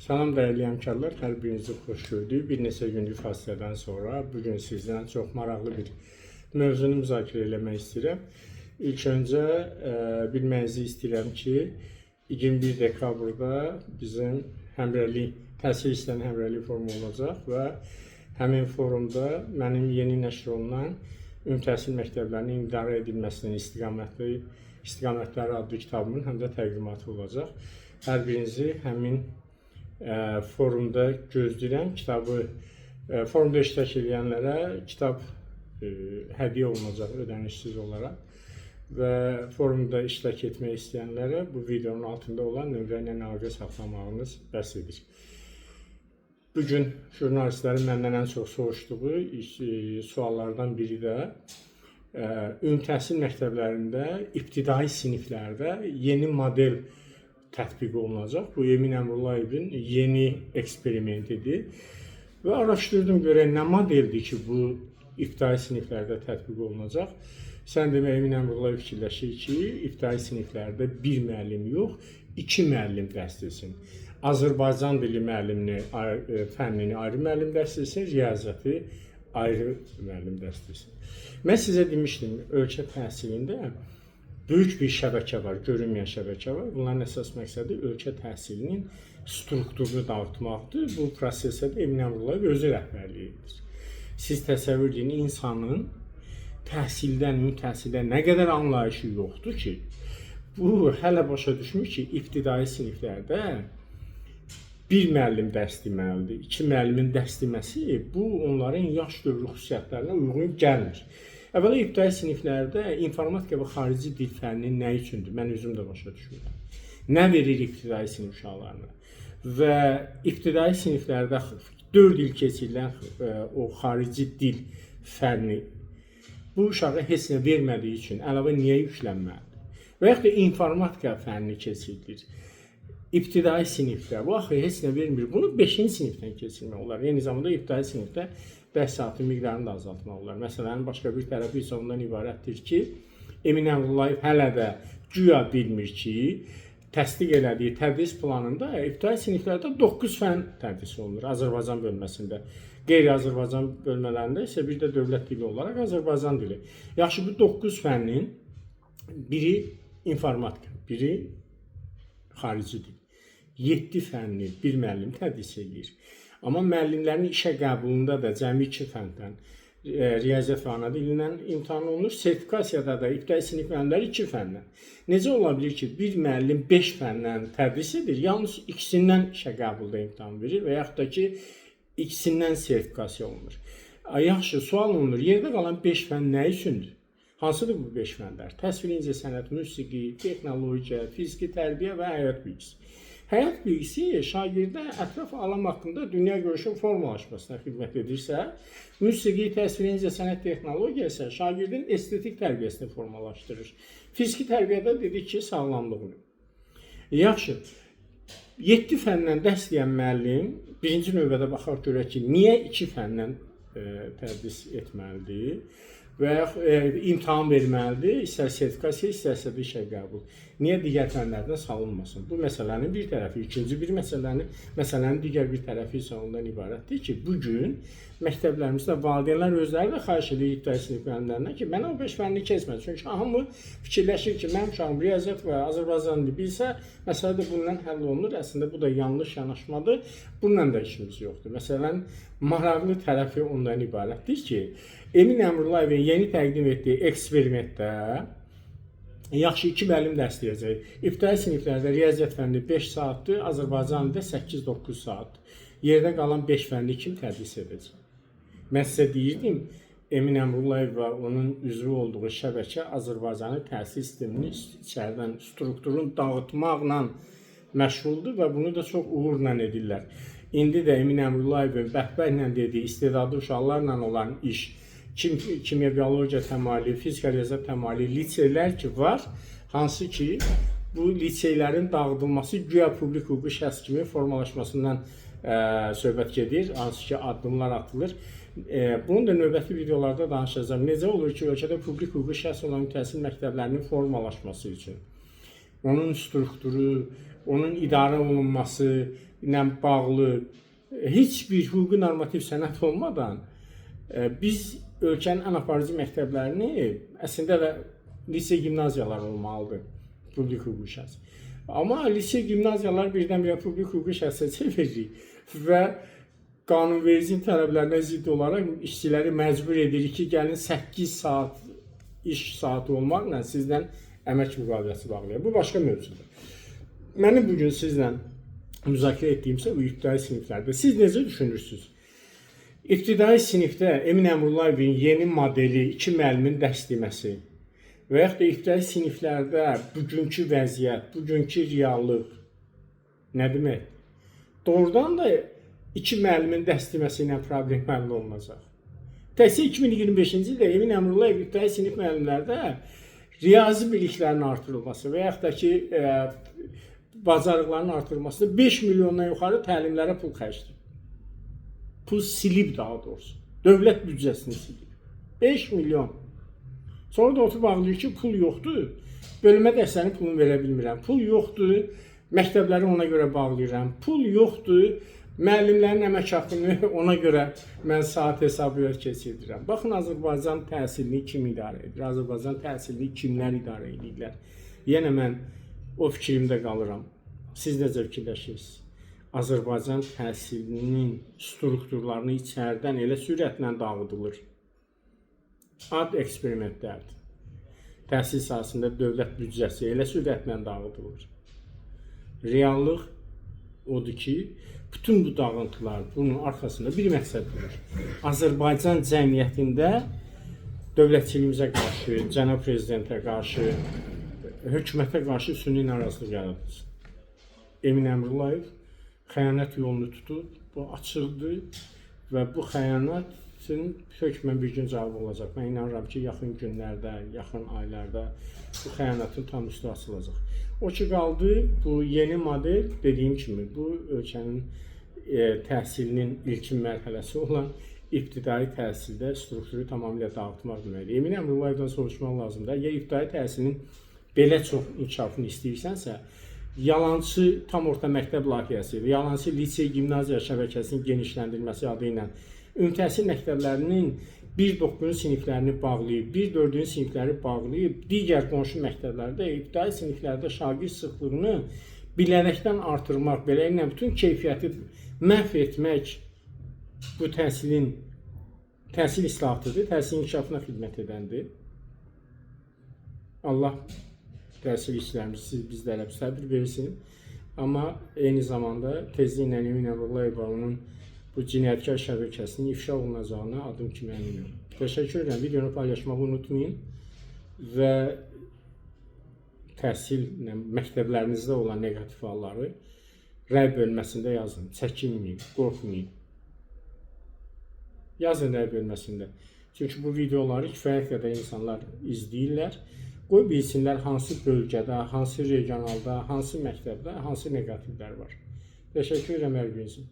Salam dəyərli həmkarlar, hər birinizi xoş gördük. Bir neçə günlük fasilədən sonra bugün sizdən çox maraqlı bir mövzunu müzakirə eləmək istəyirəm. İlk öncə bilməyinizi istəyirəm ki, 21 dekabrda bizim təhsil işlərinin həmrəylik forumu olacaq və həmin forumda mənim yeni nəşr olunan ümumi təhsil məktəblərinin idarə edilməsinin istiqamətləri adlı kitabımın həm də təqdimatı olacaq. Hər birinizi həmin forumda gözləyirəm. Forumda iştirak edənlərə kitab hədiyyə olunacaq ödənişsiz olaraq və forumda iştirak etmək istəyənlərə bu videonun altında olan nömrə ilə əlaqə saxlamağınız bəs edir. Bugün jurnalistlərin məndən ən çox soruşduğu suallardan biri də ümumi təhsil məktəblərində, ibtidai siniflərdə yeni model tətbiq olunacaq. Bu Emin Əmrullayevin yeni eksperimentidir. Və araşdırdım görək nə modeldir ki, bu ibtidai siniflərdə tətbiq olunacaq. Sən demə Emin Əmrullayev fikirləşir ki, ibtidai siniflərdə bir müəllim yox, 2 müəllim dərs etsin. Azərbaycan dili fənnini ayrı müəllim dərs etsin, riyaziyyatı ayrı müəllim dərs etsin. Mən sizə demişdim, ölkə təhsilində böyük bir şəbəkə var, görünməyən şəbəkə var. Bunların əsas məqsədi ölkə təhsilinin strukturunu dağıtmaqdır. Bu prosesə də Emin Əmrullayev özü rəhbərlik edir. Siz təsəvvür edin, insanın təhsildən, ümumi təhsildən nə qədər anlayışı yoxdur ki, bu hələ başa düşmür ki, ibtidai siniflərdə bir müəllim dərs deməlidir. 2 müəllimin dərs deməsi bu onların yaş dövrü xüsusiyyətlərinə uyğun gəlmir. Əvvəla ibtidai siniflərdə informatika və xarici dil fənni nə üçündür? Mən özüm də başa düşürəm. Nə verir ibtidai sinif uşaqlarına? Və ibtidai siniflərdə 4 il keçirilən o xarici dil fənni bu uşağa heç nə vermədiyi üçün əlavə niyə yüklənməlidir? Və yaxud da informatika fənni keçirilir. İbtidai sinifdə bu axı heç nə vermir. Bunu 5-ci sinifdən keçirmək olar. Eyni zamanda ibtidai sinifdə dərs saatı miqdarını da azaltmaq olar. Məsələnin başqa bir tərəfi isə ondan ibarətdir ki, Emin Əmrullayev hələ də güya bilmir ki, təsdiq elədiyi tədris planında ibtidai siniflərdə 9 fənn tədris olunur Azərbaycan bölməsində. Qeyri-Azərbaycan bölmələrində isə bir də dövlət dili olaraq Azərbaycan dili. Yaxşı, bu 9 fənnin biri informatika, biri xarici dil. 7 fənni bir müəllim tədris edir. Amma müəllimlərin işə qəbulunda da cəmi 2 fəndən riyaziyyat və ana dilindən imtahan olunur. Sertifikasiyada da ibtidai sinif müəllimləri 2 fəndən. Necə ola bilər ki, bir müəllim 5 fəndən tədris edir, yalnız ikisindən işə qəbulda imtahan verir və yaxud da ki, ikisindən sertifikasiya olunur. Yaxşı, sual olunur, yerdə qalan 5 fənn nə üçündür? Hansıdır bu 5 fənlər? Təsvir incəsənət, musiqi, texnologiya, fiziki tərbiyə və həyat bilgisi. Həyat bilgisi şagirdə ətraf alam haqqında dünya görüşün formalaşmasına xidmət edirsə, musiqi, təsvir incəsənət, texnologiya isə şagirdin estetik tərbiyəsini formalaşdırır. Fiziki tərbiyədə dedik ki, sağlamlığını. Yaxşı, 7 fəndən dərs deyən müəllim birinci növbədə baxaq görək ki, niyə 2 fəndən tədris etməlidir və imtahan verməlidir, istər sertifikasiya, istərsə də işə qəbul. Niyə digər fənlərdən salınmasın? Bu məsələnin bir tərəfi, ikinci bir məsələnin digər bir tərəfi isə ondan ibarətdir ki, bugün məktəblərimizdə valideynlər özləri də xahiş edir ibtidai sinif müəllimlərindən ki, mənə o 5 fənni keçmədi. Çünki hamı fikirləşir ki, mənim uşağım riyaziyyat və Azərbaycan dili bilsə, məsələ də bundan həll olunur. Əslində bu da yanlış yanaşmadır. Bununla da işimiz yoxdur. Məsələnin maraqlı tərəfi ondan ibarətdir ki, Emin Əmrullayevin yeni təqdim etdiyi eksperimentdə yaxşı 2 müəllim dərs deyəcək. İbtidai siniflərdə riyaziyyat fənni 5 saatdır, Azərbaycan dilində 8-9 saatdır. Yerdə qalan 5 fənni kim tədris edəcək? Mən sizə deyirdim, Emin Əmrullayev və onun üzvü olduğu şəbəkə Azərbaycanın təhsil sistemini içəridən strukturunu dağıtmaqla məşğuldur və bunu da çox uğurla edirlər. İndi də Emin Əmrullayevin bəhbəhlə dediyi istedadlı uşaqlarla olan iş, kimya, biologiya təmayülü, fizika, riyaziyyat təmayülü liseylər ki var, hansı ki bu liseylərin dağıdılması güya publik hüquqi şəxs kimi formalaşmasından söhbət gedir, hansı ki addımlar atılır. Bunu da növbəti videolarda danışacağım. Necə olur ki, ölkədə publik hüquqi şəxs olan təhsil məktəblərinin formalaşması üçün onun strukturu, onun idarə olunması ilə bağlı heç bir hüquqi normativ sənəd olmadan biz ölkənin ən aparıcı məktəblərini əslində və lise gimnaziyalar olmalıdır publik hüquqi şəxs. Amma lise gimnaziyalar birdən-birə publik hüquqi şəxsə çevirir və qanunvericinin tələblərinə zidd olaraq işçiləri məcbur edirik ki, gəlin 8 saat iş saati olmaqla sizdən əmək müqaviləsi bağlayır. Bu başqa mövzudur. Mənim bugün sizlə müzakirə etdiyimsə bu ibtidai siniflərdə. Siz necə düşünürsünüz? İbtidai sinifdə Emin Əmrullayevin yeni modeli 2 müəllimin dərs deməsi və yaxud da ibtidai siniflərdə bugünkü vəziyyət, bugünkü reallıq nə demək? Doğrudan da 2 müəllimin dərs deməsi ilə problem həll olunacaq. Təhsil 2025-ci ildə Emin Əmrullayev ibtidai sinif müəllimlərdə riyazi biliklərinin artırılması və yaxud da ki, bacarıqların artırılması 5 milyondan yuxarı təlimlərə pul xərcləyir. Pul silib daha doğrusu. Dövlət büdcəsini silib. 5 milyon. Sonra da oturub ağlayır ki, pul yoxdur. Bölmə dərslərinin pulunu verə bilmirəm. Pul yoxdur. Məktəbləri ona görə bağlayıram. Pul yoxdur. Müəllimlərin əmək haqqını ona görə mən saat hesabı keçirdirəm. Baxın, Azərbaycan təhsilini kim idarə edir? Azərbaycan təhsilini kimlər idarə edirlər? Yenə mən o fikrimdə qalıram. Siz necə fikirləşirsiniz? Azərbaycan təhsilinin strukturlarını içərdən elə sürətlə dağıdılır. Ad eksperimentlərdir. Təhsil sahəsində dövlət büdcəsi elə sürətlə dağıdılır. Reallıq odur ki, bütün bu dağıntılar, bunun arxasında bir məqsəd durur. Azərbaycan cəmiyyətində dövlətçiliyimizə qarşı, cənab prezidentə qarşı, hökumətə qarşı süni narazılıq yaradılsın. Emin Əmrullayev xəyanət yolunu tutub, bu açıqdır və bu xəyanətin hökmən bir gün cavabı olacaq. Mən inanıram ki, yaxın günlərdə, yaxın aylarda bu xəyanətin tam üstü açılacaq. O ki qaldı, bu yeni model, dediyim kimi, bu ölkənin təhsilinin ilkin mərhələsi olan ibtidai təhsildə strukturu tamamilə dağıtmaq deməkdir. Emin Əmrullayevdən soruşmaq lazımdır. Əgər ibtidai təhsilin belə çox inkişafını istəyirsənsə, yalançı tam orta məktəb layihəsi, yalançı lise gimnaziya şəbəkəsinin genişləndirilməsi adı ilə ümumi təhsil məktəblərinin 1-9-cu siniflərini bağlayıb, 1-4-cü sinifləri bağlayıb, digər qonşu məktəblərdə ibtidai siniflərdə şagird sıxlığını bilərəkdən artırmaq, beləliklə bütün keyfiyyəti məhv etmək bu təhsil islahatıdır, təhsil inkişafına xidmət edəndir. Allah təhsil işçilərimizi bizlərə səbir versin. Amma eyni zamanda tezliklə Emin Əmrullayev onun bu cinayətkar şəbəkəsinin ifşa olunacağına adım kimi əminəm. Təşəkkür edirəm. Videonu paylaşmağı unutmayın və təhsil məktəblərinizdə olan negativ halları rəy bölməsində yazın. Çəkinməyin, qorxmayın. Yazın rəy bölməsində. Çünki bu videoları kifayət qədər insanlar izləyirlər. Qoy bilsinlər hansı bölgədə, hansı regionalda, hansı məktəbdə, hansı negativlər var. Təşəkkür edirəm hər birinizi.